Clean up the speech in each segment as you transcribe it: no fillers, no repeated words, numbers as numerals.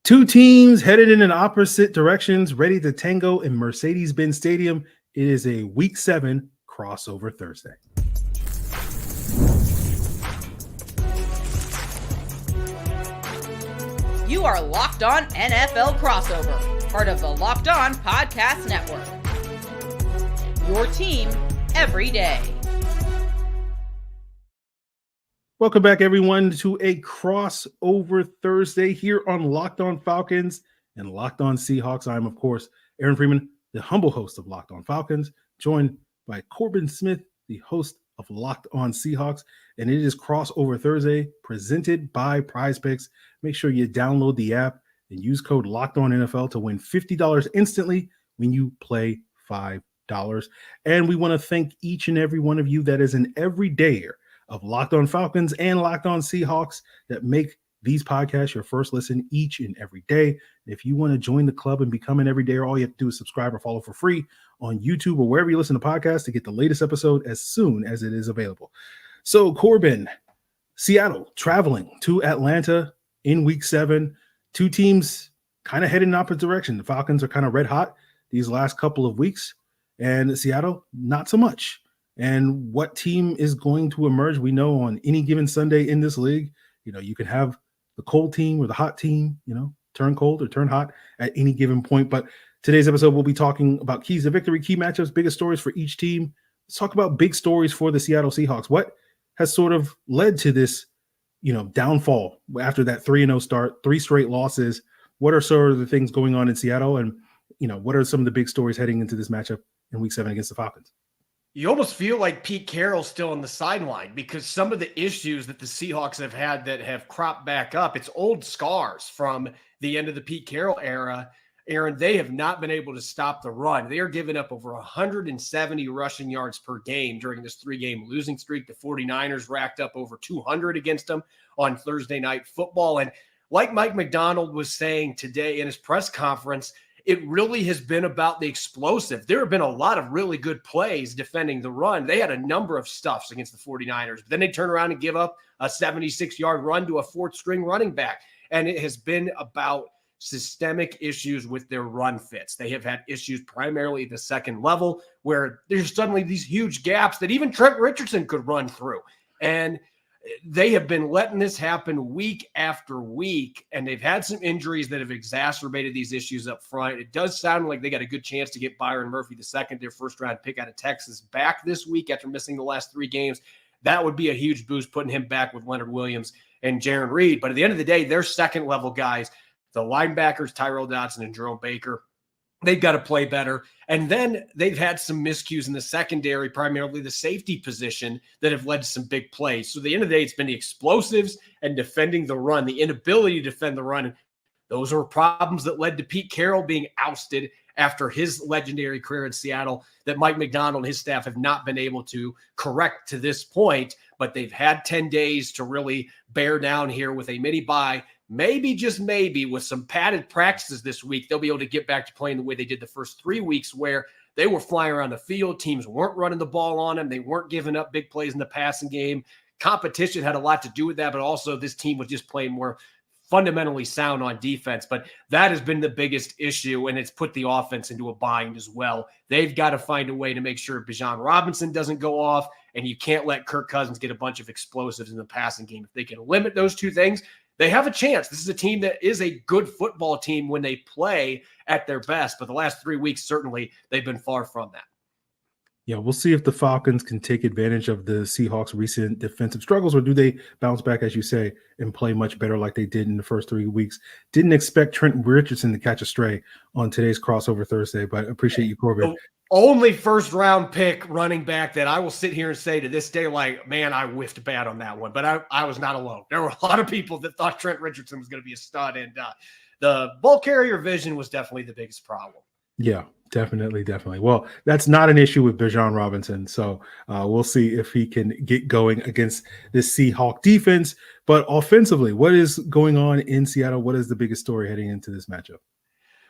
Two teams headed in opposite directions, ready to tango in Mercedes-Benz Stadium. It is a Week 7 crossover Thursday. You are Locked On NFL Crossover, part of the Locked On Podcast Network. Your team every day. Welcome back, everyone, to a crossover Thursday here on Locked On Falcons and Locked On Seahawks. I'm, of course, Aaron Freeman, the humble host of Locked On Falcons, joined by Corbin Smith, the host of Locked On Seahawks. And it is crossover Thursday, presented by Prize Picks. Make sure you download the app and use code Locked On NFL to win $50 instantly when you play $5. And we want to thank each and every one of you that is an everydayer of Locked On Falcons and Locked On Seahawks that make these podcasts your first listen each and every day. If you want to join the club and become an everydayer, all you have to do is subscribe or follow for free on YouTube or wherever you listen to podcasts to get the latest episode as soon as it is available. So, Corbin, Seattle traveling to Atlanta in Week 7. Two teams kind of heading in opposite direction. The Falcons are kind of red hot these last couple of weeks, and Seattle, not so much. And what team is going to emerge? We know on any given Sunday in this league, you can have the cold team or the hot team, turn cold or turn hot at any given point. But today's episode, we'll be talking about keys to victory, key matchups, biggest stories for each team. Let's talk about big stories for the Seattle Seahawks. What has sort of led to this, downfall after that 3-0 start, 3 straight losses? What are sort of the things going on in Seattle? And, what are some of the big stories heading into this matchup in Week 7 against the Falcons? You almost feel like Pete Carroll's still on the sideline because some of the issues that the Seahawks have had that have cropped back up, it's old scars from the end of the Pete Carroll era. Aaron, they have not been able to stop the run. They are giving up over 170 rushing yards per game during this 3-game losing streak. The 49ers racked up over 200 against them on Thursday Night Football. And like Mike McDonald was saying today in his press conference, it really has been about the explosive. There have been a lot of really good plays defending the run. They had a number of stuffs against the 49ers, but then they turn around and give up a 76-yard run to a fourth-string running back. And it has been about systemic issues with their run fits. They have had issues primarily at the second level where there's suddenly these huge gaps that even Trent Richardson could run through. And they have been letting this happen week after week, and they've had some injuries that have exacerbated these issues up front. It does sound like they got a good chance to get Byron Murphy II, their first-round pick out of Texas, back this week after missing the last 3 games. That would be a huge boost, putting him back with Leonard Williams and Jaron Reed. But at the end of the day, they're second-level guys. The linebackers, Tyrell Dodson and Jerome Baker, they've got to play better. And then they've had some miscues in the secondary, primarily the safety position, that have led to some big plays. So at the end of the day, it's been the explosives and defending the run, the inability to defend the run. And those are problems that led to Pete Carroll being ousted after his legendary career in Seattle that Mike McDonald and his staff have not been able to correct to this point. But they've had 10 days to really bear down here with a mini bye. Maybe, just maybe, with some padded practices this week, they'll be able to get back to playing the way they did the first 3 weeks, where they were flying around the field. Teams weren't running the ball on them. They weren't giving up big plays in the passing game. Competition had a lot to do with that, but also this team was just playing more fundamentally sound on defense. But that has been the biggest issue, and it's put the offense into a bind as well. They've got to find a way to make sure Bijan Robinson doesn't go off, and you can't let Kirk Cousins get a bunch of explosives in the passing game. If they can limit those 2 things, they have a chance. This is a team that is a good football team when they play at their best. But the last 3 weeks, certainly, they've been far from that. Yeah, we'll see if the Falcons can take advantage of the Seahawks' recent defensive struggles, or do they bounce back, as you say, and play much better like they did in the first 3 weeks. Didn't expect Trent Richardson to catch a stray on today's crossover Thursday, but appreciate you, Corbin. The only first-round pick running back that I will sit here and say to this day, like, man, I whiffed bad on that one. But I was not alone. There were a lot of people that thought Trent Richardson was going to be a stud, and the ball carrier vision was definitely the biggest problem. Yeah, definitely. Well, that's not an issue with Bijan Robinson, so we'll see if he can get going against this Seahawk defense. But offensively, what is going on in Seattle? What is the biggest story heading into this matchup?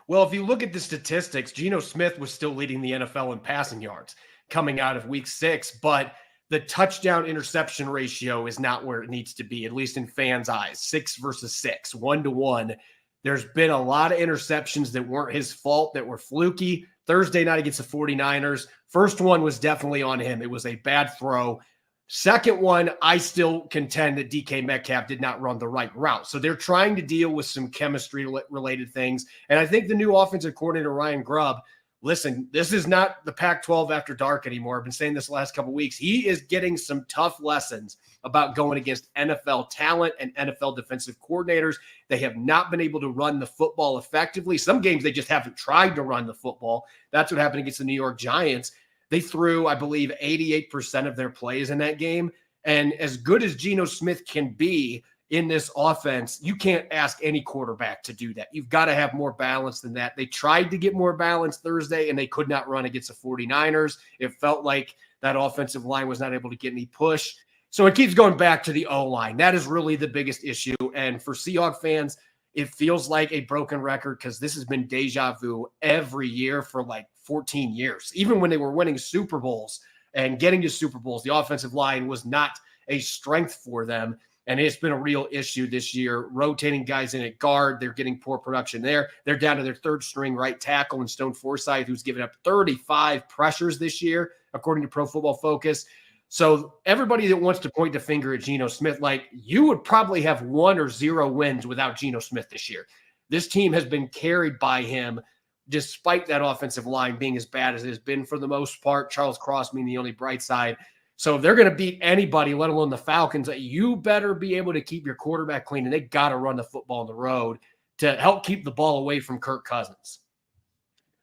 Well, if you look at the statistics, Geno Smith was still leading the NFL in passing yards coming out of Week 6, but the touchdown interception ratio is not where it needs to be, at least in fans' eyes. 6 versus 6, 1-to-1. There's been a lot of interceptions that weren't his fault, that were fluky. Thursday night against the 49ers, first one was definitely on him. It was a bad throw. Second one, I still contend that DK Metcalf did not run the right route. So they're trying to deal with some chemistry-related things. And I think the new offensive coordinator, Ryan Grubb, listen, this is not the Pac-12 after dark anymore. I've been saying this the last couple of weeks. He is getting some tough lessons about going against NFL talent and NFL defensive coordinators. They have not been able to run the football effectively. Some games they just haven't tried to run the football. That's what happened against the New York Giants. They threw, I believe, 88% of their plays in that game. And as good as Geno Smith can be in this offense, you can't ask any quarterback to do that. You've got to have more balance than that. They tried to get more balance Thursday, and they could not run against the 49ers. It felt like that offensive line was not able to get any push. So it keeps going back to the O-line. That is really the biggest issue. And for Seahawks fans, it feels like a broken record because this has been deja vu every year for like 14 years. Even when they were winning Super Bowls and getting to Super Bowls, the offensive line was not a strength for them. And it's been a real issue this year, rotating guys in at guard. They're getting poor production there. They're down to their third string right tackle in Stone Forsythe, who's given up 35 pressures this year, according to Pro Football Focus. So everybody that wants to point the finger at Geno Smith, like, you would probably have 1 or 0 wins without Geno Smith this year. This team has been carried by him, despite that offensive line being as bad as it has been for the most part. Charles Cross being the only bright side. So if they're going to beat anybody, let alone the Falcons, you better be able to keep your quarterback clean, and they got to run the football on the road to help keep the ball away from Kirk Cousins.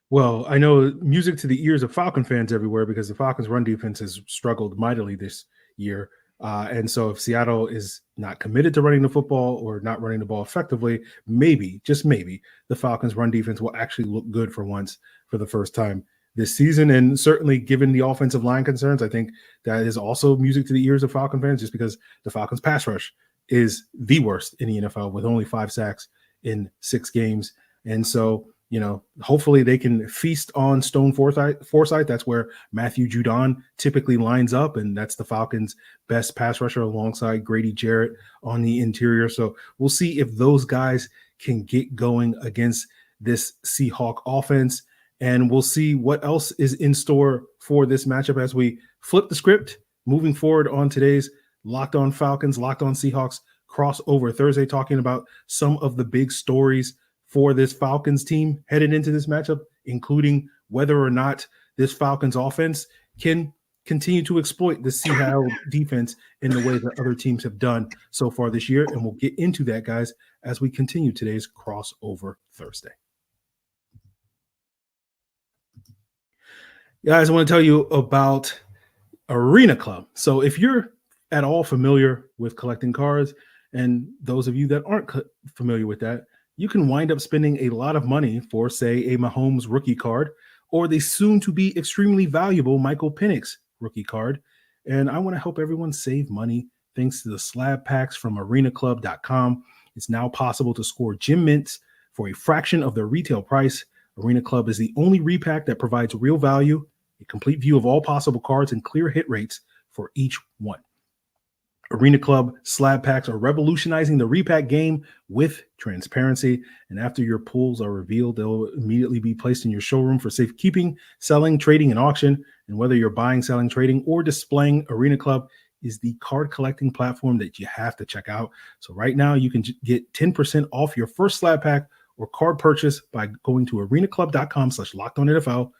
Well, I know music to the ears of Falcon fans everywhere because the Falcons' run defense has struggled mightily this year. And so if Seattle is not committed to running the football or not running the ball effectively, maybe, just maybe, the Falcons' run defense will actually look good for once for the first time this season. And certainly given the offensive line concerns, I think that is also music to the ears of Falcon fans just because the Falcons' pass rush is the worst in the NFL with only 5 sacks in 6 games. And so, you know, hopefully they can feast on Stone Forsythe. That's where Matthew Judon typically lines up, and that's the Falcons' best pass rusher alongside Grady Jarrett on the interior. So we'll see if those guys can get going against this Seahawk offense, and we'll see what else is in store for this matchup as we flip the script moving forward on today's Locked On Falcons, Locked On Seahawks crossover Thursday, talking about some of the big stories for this Falcons team headed into this matchup, including whether or not this Falcons offense can continue to exploit the Seattle defense in the way that other teams have done so far this year. And we'll get into that, guys, as we continue today's crossover Thursday. Guys, I want to tell you about Arena Club. So if you're at all familiar with collecting cards, and those of you that aren't familiar with that, you can wind up spending a lot of money for, say, a Mahomes rookie card or the soon-to-be extremely valuable Michael Penix rookie card. And I want to help everyone save money thanks to the slab packs from arenaclub.com. It's now possible to score gem mints for a fraction of their retail price. Arena Club is the only repack that provides real value, a complete view of all possible cards, and clear hit rates for each one. Arena Club slab packs are revolutionizing the repack game with transparency. And after your pulls are revealed, they'll immediately be placed in your showroom for safekeeping, selling, trading, and auction. And whether you're buying, selling, trading, or displaying, Arena Club is the card collecting platform that you have to check out. So right now you can get 10% off your first slab pack or card purchase by going to arenaclub.com/LockedOnNFL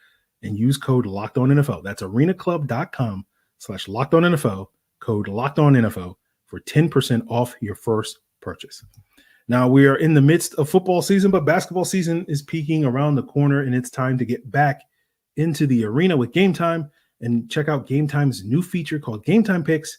and use code LockedOnNFL. That's arenaclub.com/LockedOnNFL. Code LockedOnNFL for 10% off your first purchase. Now, we are in the midst of football season, but basketball season is peaking around the corner, and it's time to get back into the arena with Game Time and check out Game Time's new feature called Game Time Picks,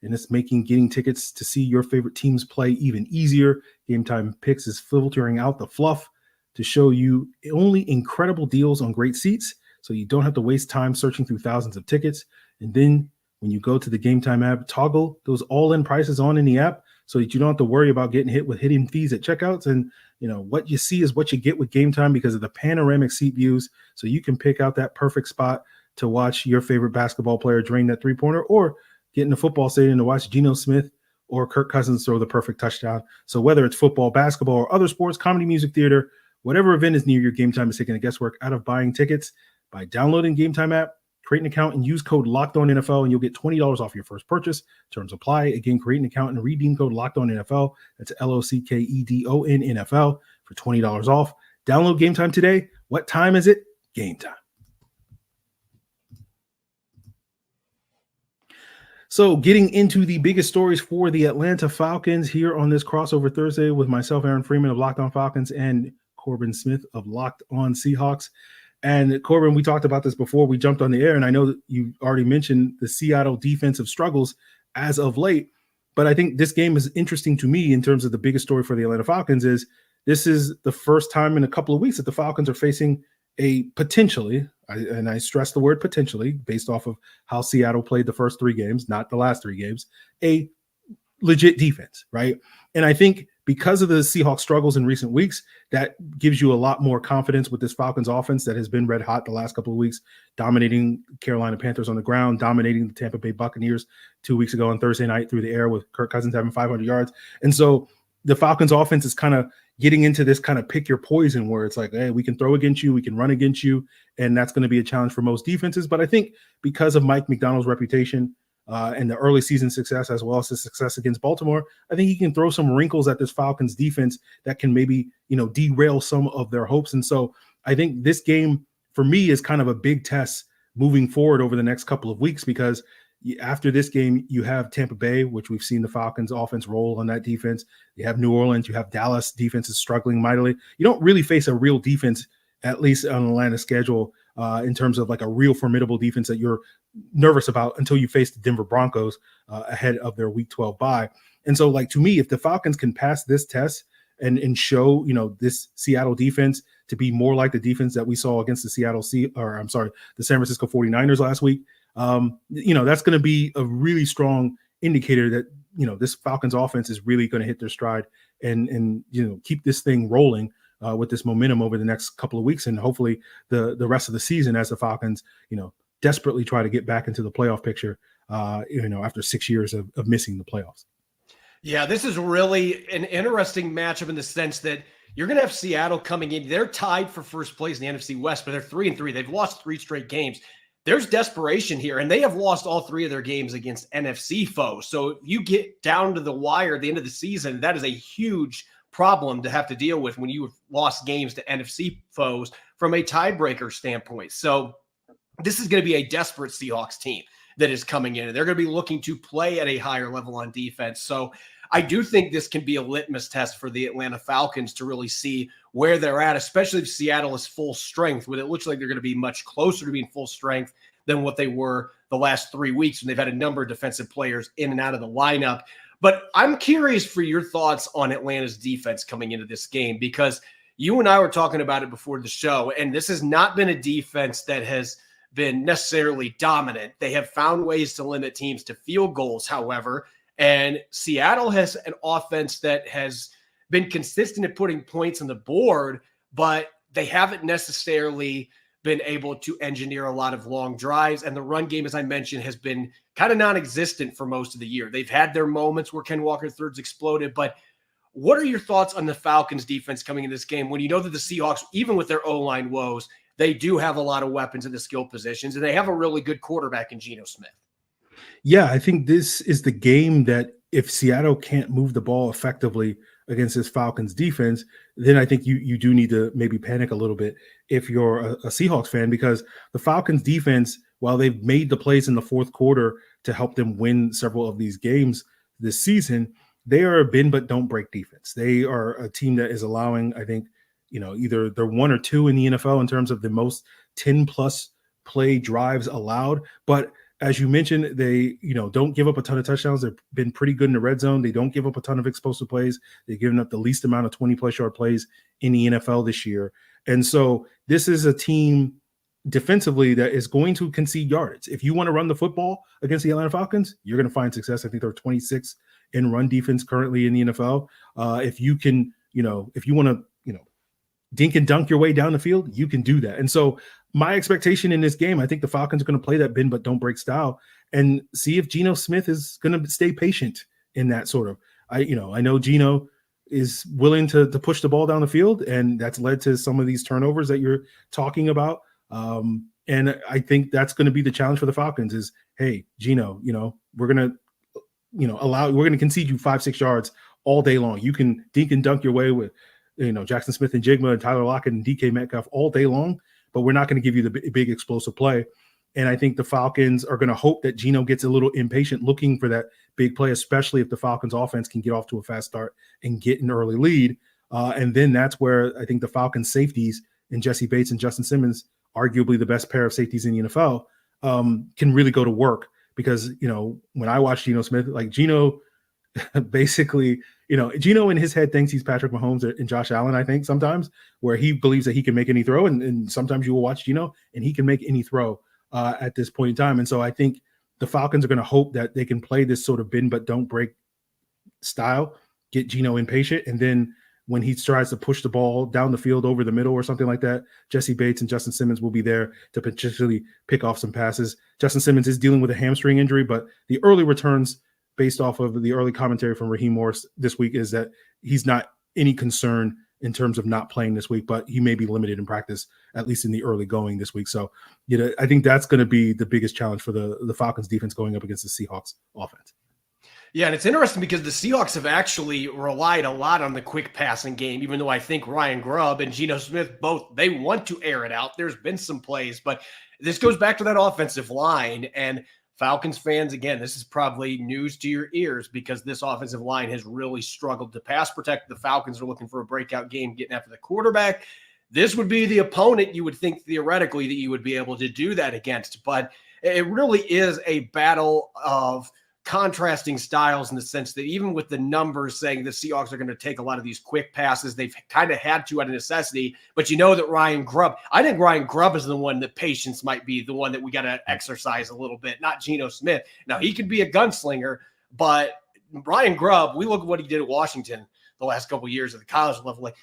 and it's making getting tickets to see your favorite teams play even easier. Game Time Picks is filtering out the fluff to show you only incredible deals on great seats, so you don't have to waste time searching through thousands of tickets. And then when you go to the Game Time app, toggle those all-in prices on in the app so that you don't have to worry about getting hit with hidden fees at checkouts. And, you know, what you see is what you get with Game Time because of the panoramic seat views. So you can pick out that perfect spot to watch your favorite basketball player drain that three-pointer or get in the football stadium to watch Geno Smith or Kirk Cousins throw the perfect touchdown. So whether it's football, basketball, or other sports, comedy, music, theater, whatever event is near your Game Time is taking the guesswork out of buying tickets by downloading Game Time app, create an account, and use code LOCKEDONNFL, and you'll get $20 off your first purchase. Terms apply. Again, create an account and redeem code LOCKEDONNFL. That's LOCKEDONNFL for $20 off. Download Game Time today. What time is it? Game time. So getting into the biggest stories for the Atlanta Falcons here on this crossover Thursday with myself, Aaron Freeman of Locked On Falcons, and Corbin Smith of Locked On Seahawks. And Corbin, we talked about this before we jumped on the air, and I know that you already mentioned the Seattle defensive struggles as of late, but I think this game is interesting to me in terms of the biggest story for the Atlanta Falcons is this is the first time in a couple of weeks that the Falcons are facing a potentially, and I stress the word potentially, based off of how Seattle played the first 3 games, not the last 3 games, a legit defense, right? And I think because of the Seahawks struggles in recent weeks, that gives you a lot more confidence with this Falcons offense that has been red hot the last couple of weeks, dominating Carolina Panthers on the ground, dominating the Tampa Bay Buccaneers 2 weeks ago on Thursday night through the air with Kirk Cousins having 500 yards. And so the Falcons offense is kind of getting into this kind of pick your poison where it's like, hey, we can throw against you, we can run against you, and that's going to be a challenge for most defenses. But I think because of Mike McDonald's reputation and the early season success as well as his success against Baltimore, I think he can throw some wrinkles at this Falcons defense that can maybe, derail some of their hopes. And so I think this game for me is kind of a big test moving forward over the next couple of weeks, because after this game, you have Tampa Bay, which we've seen the Falcons offense roll on that defense. You have New Orleans, you have Dallas defense is struggling mightily. You don't really face a real defense, at least on Atlanta's schedule, in terms of like a real formidable defense that you're nervous about until you face the Denver Broncos ahead of their Week 12 bye. And so, like, to me, if the Falcons can pass this test and show, this Seattle defense to be more like the defense that we saw against the the San Francisco 49ers last week, that's going to be a really strong indicator that, this Falcons offense is really going to hit their stride and keep this thing rolling with this momentum over the next couple of weeks and hopefully the rest of the season as the Falcons, desperately try to get back into the playoff picture, after 6 years of missing the playoffs. Yeah, this is really an interesting matchup in the sense that you're going to have Seattle coming in. They're tied for first place in the NFC West, but they're 3-3. They've lost 3 straight games. There's desperation here, and they have lost all 3 of their games against NFC foes. So if you get down to the wire at the end of the season, that is a huge problem to have to deal with when you have lost games to NFC foes from a tiebreaker standpoint. So this is going to be a desperate Seahawks team that is coming in, and they're going to be looking to play at a higher level on defense. So I do think this can be a litmus test for the Atlanta Falcons to really see where they're at, especially if Seattle is full strength, when it looks like they're going to be much closer to being full strength than what they were the last 3 weeks when they've had a number of defensive players in and out of the lineup. But I'm curious for your thoughts on Atlanta's defense coming into this game, because you and I were talking about it before the show, and this has not been a defense that has been necessarily dominant. They have found ways to limit teams to field goals, however, and Seattle has an offense that has been consistent at putting points on the board, but they haven't necessarily been able to engineer a lot of long drives. And the run game, as I mentioned, has been kind of non-existent for most of the year. They've had their moments where Ken Walker III's exploded, but what are your thoughts on the Falcons defense coming in this game when you know that the Seahawks, even with their O-line woes, they do have a lot of weapons in the skill positions, and they have a really good quarterback in Geno Smith? Yeah, I think this is the game that if Seattle can't move the ball effectively against this Falcons defense, then I think you do need to maybe panic a little bit if you're a Seahawks fan, because the Falcons defense, while they've made the plays in the fourth quarter to help them win several of these games this season, they are a bend but don't break defense. They are a team that is allowing, I think, either they're 1 or 2 in the NFL in terms of the most 10+ play drives allowed. But as you mentioned, they, don't give up a ton of touchdowns. They've been pretty good in the red zone. They don't give up a ton of explosive plays. They've given up the least amount of 20+ yard plays in the NFL this year. And so this is a team defensively that is going to concede yardage. If you want to run the football against the Atlanta Falcons, you're going to find success. I think they're 26 in run defense currently in the NFL. If you can, if you want to, dink and dunk your way down the field, you can do that. And so my expectation in this game, I think the Falcons are going to play that bend but don't break style and see if Geno Smith is going to stay patient in that sort of, I know Geno is willing to push the ball down the field, and that's led to some of these turnovers that you're talking about. And I think that's going to be the challenge for the Falcons is, hey, Geno, we're going to, we're going to concede you 5-6 yards all day long. You can dink and dunk your way with, Jackson Smith and Jigma and Tyler Lockett and DK Metcalf all day long, but we're not going to give you the big explosive play. And I think the Falcons are going to hope that Geno gets a little impatient looking for that big play, especially if the Falcons offense can get off to a fast start and get an early lead. And then that's where I think the Falcons safeties and Jesse Bates and Justin Simmons, arguably the best pair of safeties in the NFL, can really go to work. Because, when I watch Geno Smith, like Geno basically, Geno in his head thinks he's Patrick Mahomes and Josh Allen, I think sometimes, where he believes that he can make any throw. And sometimes you will watch Geno and he can make any throw at this point in time. And so I think the Falcons are going to hope that they can play this sort of bend but don't break style, get Geno impatient, and then when he tries to push the ball down the field over the middle or something like that, Jesse Bates and Justin Simmons will be there to potentially pick off some passes. Justin Simmons is dealing with a hamstring injury, but the early returns based off of the early commentary from Raheem Morris this week is that he's not any concern in terms of not playing this week, but he may be limited in practice, at least in the early going this week. So, I think that's going to be the biggest challenge for the Falcons defense going up against the Seahawks offense. Yeah, and it's interesting because the Seahawks have actually relied a lot on the quick passing game, even though I think Ryan Grubb and Geno Smith both, they want to air it out. There's been some plays, but this goes back to that offensive line. And Falcons fans, again, this is probably news to your ears because this offensive line has really struggled to pass protect. The Falcons are looking for a breakout game, getting after the quarterback. This would be the opponent you would think theoretically that you would be able to do that against. But it really is a battle of contrasting styles in the sense that even with the numbers saying the Seahawks are going to take a lot of these quick passes, they've kind of had to out of necessity. But that Ryan Grubb, I think Ryan Grubb is the one that patience might be the one that we got to exercise a little bit, not Geno Smith. Now, he could be a gunslinger, but Ryan Grubb, we look at what he did at Washington the last couple of years at the college level. Like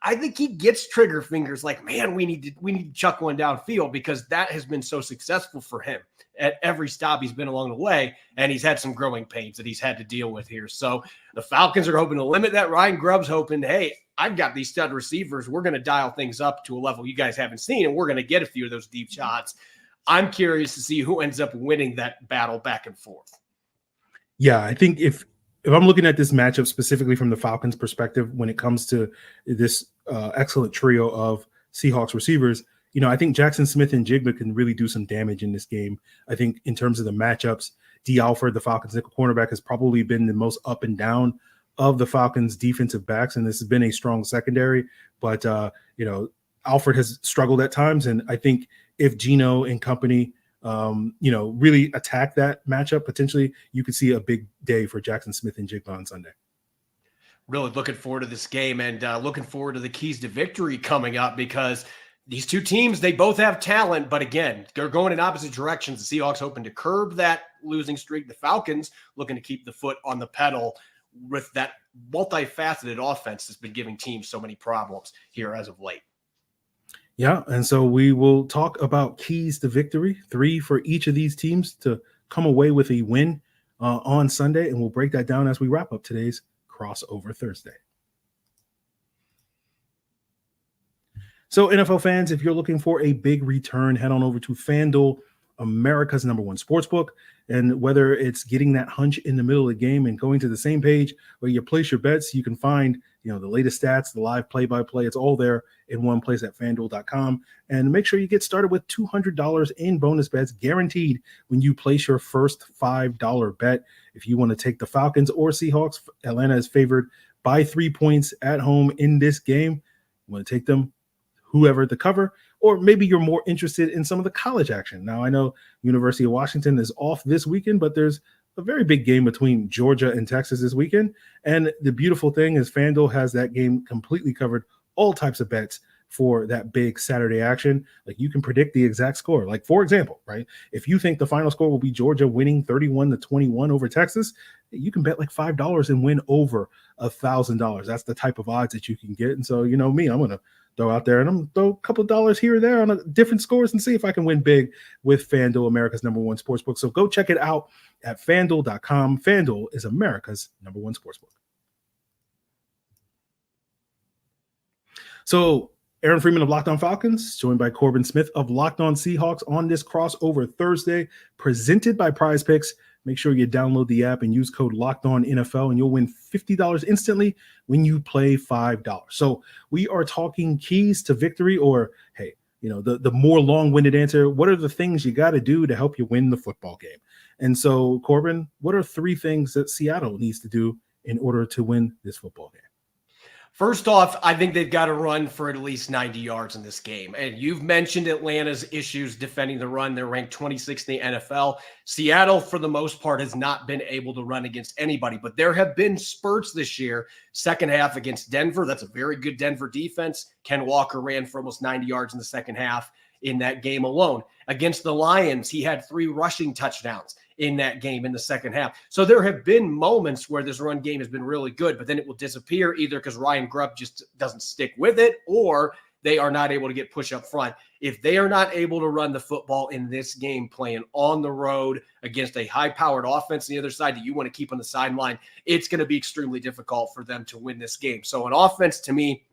I think he gets trigger fingers like, man, we need to chuck one downfield because that has been so successful for him at every stop he's been along the way. And he's had some growing pains that he's had to deal with here. So the Falcons are hoping to limit that. Ryan Grubb's hoping, hey, I've got these stud receivers. We're going to dial things up to a level you guys haven't seen, and we're going to get a few of those deep shots. I'm curious to see who ends up winning that battle back and forth. Yeah, I think if I'm looking at this matchup specifically from the Falcons' perspective when it comes to this excellent trio of Seahawks receivers, I think Jackson Smith and Jigba can really do some damage in this game. I think in terms of the matchups, D. Alford, the Falcons' nickel cornerback, has probably been the most up and down of the Falcons' defensive backs, and this has been a strong secondary. But, Alford has struggled at times, and I think if Geno and company really attack that matchup, potentially you could see a big day for Jackson Smith and Jigba on Sunday. Really looking forward to this game and looking forward to the keys to victory coming up because these two teams, they both have talent, but again, they're going in opposite directions. The Seahawks hoping to curb that losing streak. The Falcons looking to keep the foot on the pedal with that multifaceted offense that's been giving teams so many problems here as of late. Yeah, and so we will talk about keys to victory, 3 for each of these teams to come away with a win on Sunday, and we'll break that down as we wrap up today's Crossover Thursday. So NFL fans, if you're looking for a big return, head on over to FanDuel, America's #1 sportsbook. And whether it's getting that hunch in the middle of the game and going to the same page where you place your bets, you can find the latest stats, the live play-by-play. It's all there in one place at FanDuel.com. And make sure you get started with $200 in bonus bets guaranteed when you place your first $5 bet. If you want to take the Falcons or Seahawks, Atlanta is favored by 3 points at home in this game. You want to take them, whoever the cover, or maybe you're more interested in some of the college action. Now, I know University of Washington is off this weekend, but there's a very big game between Georgia and Texas this weekend. And the beautiful thing is FanDuel has that game completely covered, all types of bets for that big Saturday action. Like you can predict the exact score. Like, for example, right, if you think the final score will be Georgia winning 31-21 over Texas, you can bet like $5 and win over $1,000. That's the type of odds that you can get. And so, me, I'm going to throw out there, and I'm going to throw a couple of dollars here or there on different scores and see if I can win big with FanDuel, America's #1 sportsbook. So go check it out at FanDuel.com. FanDuel is America's #1 sportsbook. So Aaron Freeman of Locked On Falcons, joined by Corbin Smith of Locked On Seahawks on this crossover Thursday, presented by Prize Picks. Make sure you download the app and use code LOCKEDONNFL, and you'll win $50 instantly when you play $5. So we are talking keys to victory, or, hey, the more long-winded answer, what are the things you got to do to help you win the football game? And so, Corbin, what are 3 things that Seattle needs to do in order to win this football game? First off, I think they've got to run for at least 90 yards in this game. And you've mentioned Atlanta's issues defending the run. They're ranked 26th in the NFL. Seattle, for the most part, has not been able to run against anybody. But there have been spurts this year, second half against Denver. That's a very good Denver defense. Ken Walker ran for almost 90 yards in the second half in that game alone. Against the Lions, he had 3 rushing touchdowns in that game in the second half. So there have been moments where this run game has been really good, but then it will disappear either because Ryan Grubb just doesn't stick with it, or they are not able to get push up front. If they are not able to run the football in this game, playing on the road against a high-powered offense on the other side that you want to keep on the sideline, it's going to be extremely difficult for them to win this game. So an offense, to me,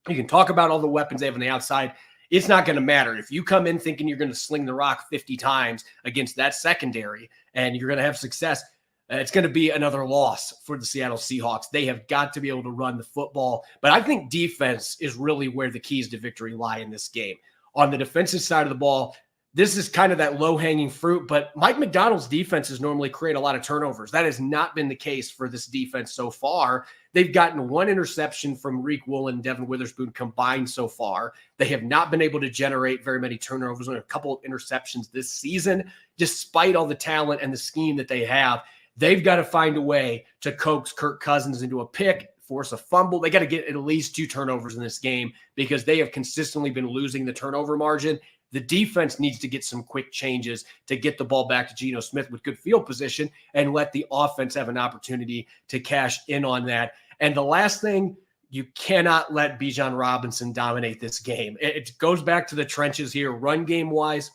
you can talk about all the weapons they have on the outside. It's not going to matter. If you come in thinking you're going to sling the rock 50 times against that secondary and you're going to have success, it's going to be another loss for the Seattle Seahawks. They have got to be able to run the football. But I think defense is really where the keys to victory lie in this game. On the defensive side of the ball, this is kind of that low-hanging fruit, but Mike Macdonald's defenses normally create a lot of turnovers. That has not been the case for this defense so far. They've gotten 1 interception from Reek Woolen and Devin Witherspoon combined so far. They have not been able to generate very many turnovers, only a couple of interceptions this season, despite all the talent and the scheme that they have. They've got to find a way to coax Kirk Cousins into a pick, force a fumble. They got to get at least 2 turnovers in this game because they have consistently been losing the turnover margin. The defense needs to get some quick changes to get the ball back to Geno Smith with good field position and let the offense have an opportunity to cash in on that. And the last thing, you cannot let Bijan Robinson dominate this game. It goes back to the trenches here, run game-wise.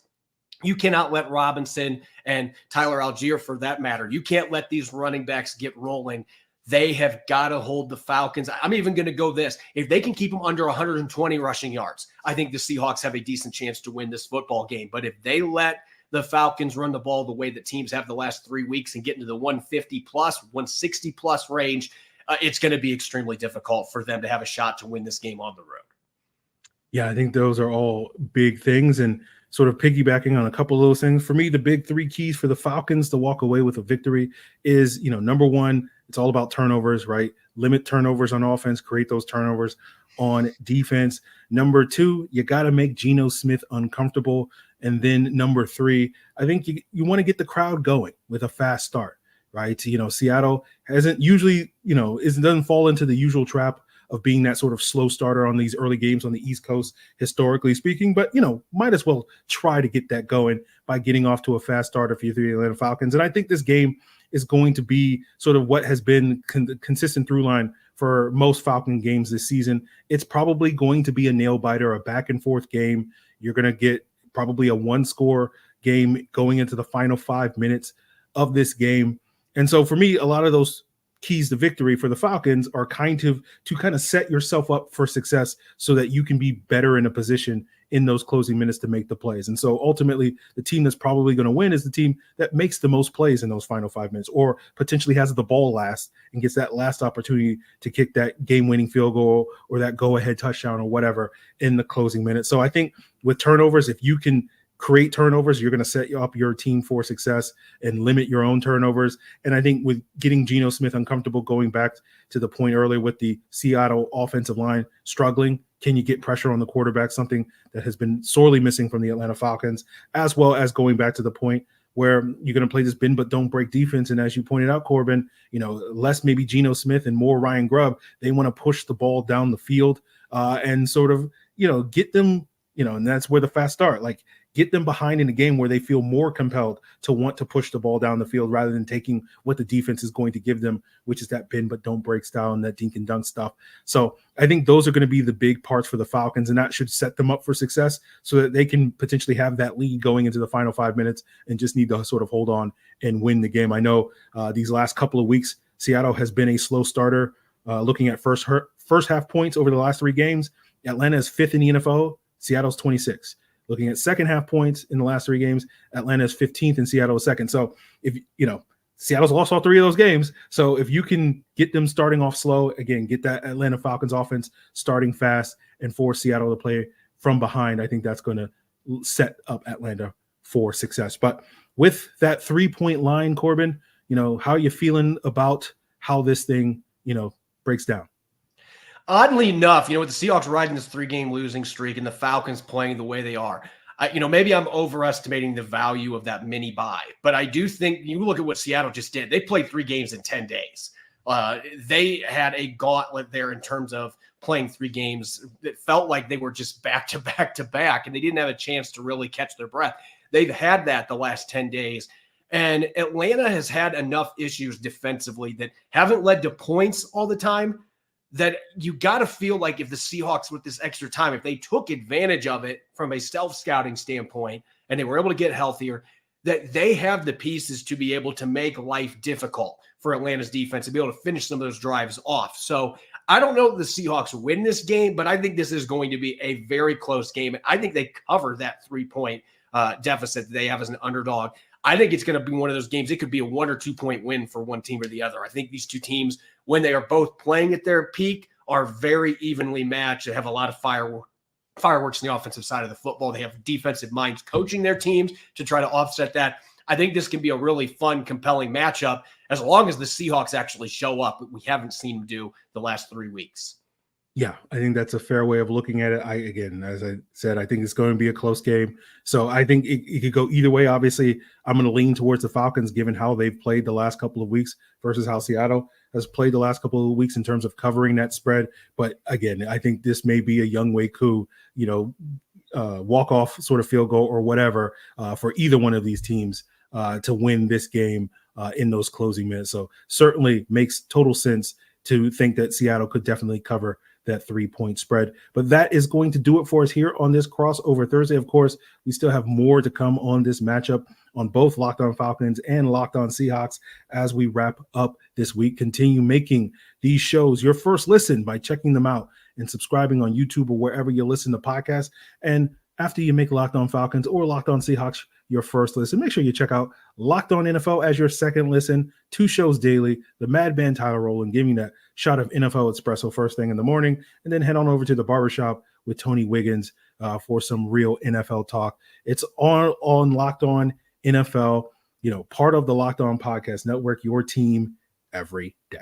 You cannot let Robinson and Tyler Algier, for that matter, you can't let these running backs get rolling. They have got to hold the Falcons. I'm even going to go this. If they can keep them under 120 rushing yards, I think the Seahawks have a decent chance to win this football game. But if they let the Falcons run the ball the way that teams have the last 3 weeks and get into the 150 plus, 160 plus range, it's going to be extremely difficult for them to have a shot to win this game on the road. Yeah, I think those are all big things, and sort of piggybacking on a couple of those things. For me, the big 3 keys for the Falcons to walk away with a victory is, number 1, it's all about turnovers, right? Limit turnovers on offense, create those turnovers on defense. Number 2, you got to make Geno Smith uncomfortable. And then number 3, I think you want to get the crowd going with a fast start, right? Seattle hasn't usually, doesn't fall into the usual trap of being that sort of slow starter on these early games on the East Coast, historically speaking. But, might as well try to get that going by getting off to a fast start if you're the Atlanta Falcons. And I think this game is going to be sort of what has been consistent through line for most Falcon games this season. It's probably going to be a nail biter, a back and forth game. You're going to get probably a 1-score game going into the final 5 minutes of this game. And so for me, a lot of those keys to victory for the Falcons are kind of set yourself up for success so that you can be better in a position in those closing minutes to make the plays. And so ultimately, the team that's probably going to win is the team that makes the most plays in those final 5 minutes, or potentially has the ball last and gets that last opportunity to kick that game-winning field goal or that go-ahead touchdown or whatever in the closing minutes. So I think with turnovers, if you can create turnovers, you're going to set up your team for success and limit your own turnovers. And I think with getting Geno Smith uncomfortable, going back to the point earlier with the Seattle offensive line struggling, can you get pressure on the quarterback, something that has been sorely missing from the Atlanta Falcons, as well as going back to the point where you're going to play this bend but don't break defense. And as you pointed out, Corbin, less maybe Geno Smith and more Ryan Grubb. They want to push the ball down the field and sort of, get them, and that's where the fast start, like get them behind in a game where they feel more compelled to want to push the ball down the field rather than taking what the defense is going to give them, which is that bend but don't break style and that dink and dunk stuff. So I think those are going to be the big parts for the Falcons, and that should set them up for success so that they can potentially have that lead going into the final 5 minutes and just need to sort of hold on and win the game. I know these last couple of weeks, Seattle has been a slow starter. Looking at first half points over the last 3 games, Atlanta is 5th in the NFL, Seattle's 26. Looking at second half points in the last 3 games, Atlanta is 15th and Seattle is 2nd. So if Seattle's lost all 3 of those games. So if you can get them starting off slow, again, get that Atlanta Falcons offense starting fast and force Seattle to play from behind, I think that's going to set up Atlanta for success. But with that 3-point line, Corbin, how are you feeling about how this thing, breaks down? Oddly enough, with the Seahawks riding this 3-game losing streak and the Falcons playing the way they are, maybe I'm overestimating the value of that mini bye, but I do think you look at what Seattle just did. They played 3 games in 10 days. They had a gauntlet there in terms of playing 3 games that felt like they were just back to back to back, and they didn't have a chance to really catch their breath. They've had that the last 10 days. And Atlanta has had enough issues defensively that haven't led to points all the time, that you got to feel like if the Seahawks with this extra time, if they took advantage of it from a self-scouting standpoint and they were able to get healthier, that they have the pieces to be able to make life difficult for Atlanta's defense and be able to finish some of those drives off. So I don't know if the Seahawks win this game, but I think this is going to be a very close game. I think they cover that 3-point deficit that they have as an underdog. I think it's going to be one of those games. It could be a 1 or 2 point win for one team or the other. I think these 2 teams, when they are both playing at their peak, are very evenly matched. They have a lot of fireworks in the offensive side of the football. They have defensive minds coaching their teams to try to offset that. I think this can be a really fun, compelling matchup as long as the Seahawks actually show up. We haven't seen them do the last 3 weeks. Yeah, I think that's a fair way of looking at it. Again, as I said, I think it's going to be a close game. So I think it could go either way. Obviously, I'm going to lean towards the Falcons given how they've played the last couple of weeks versus how Seattle has played the last couple of weeks in terms of covering that spread. But again, I think this may be a Younghoe Koo, walk-off sort of field goal or whatever for either one of these teams to win this game in those closing minutes. So certainly makes total sense to think that Seattle could definitely cover that 3-point spread. But that is going to do it for us here on this crossover Thursday. Of course, we still have more to come on this matchup on both Locked On Falcons and Locked On Seahawks as we wrap up this week. Continue making these shows your first listen by checking them out and subscribing on YouTube or wherever you listen to podcasts. And after you make Locked On Falcons or Locked On Seahawks your first listen, make sure you check out Locked On NFL as your second listen. 2 shows daily, the Madman Tyler Rowland giving that shot of NFL espresso first thing in the morning, and then head on over to the barbershop with Tony Wiggins for some real NFL talk. It's on Locked On NFL, part of the Locked On Podcast Network, your team every day.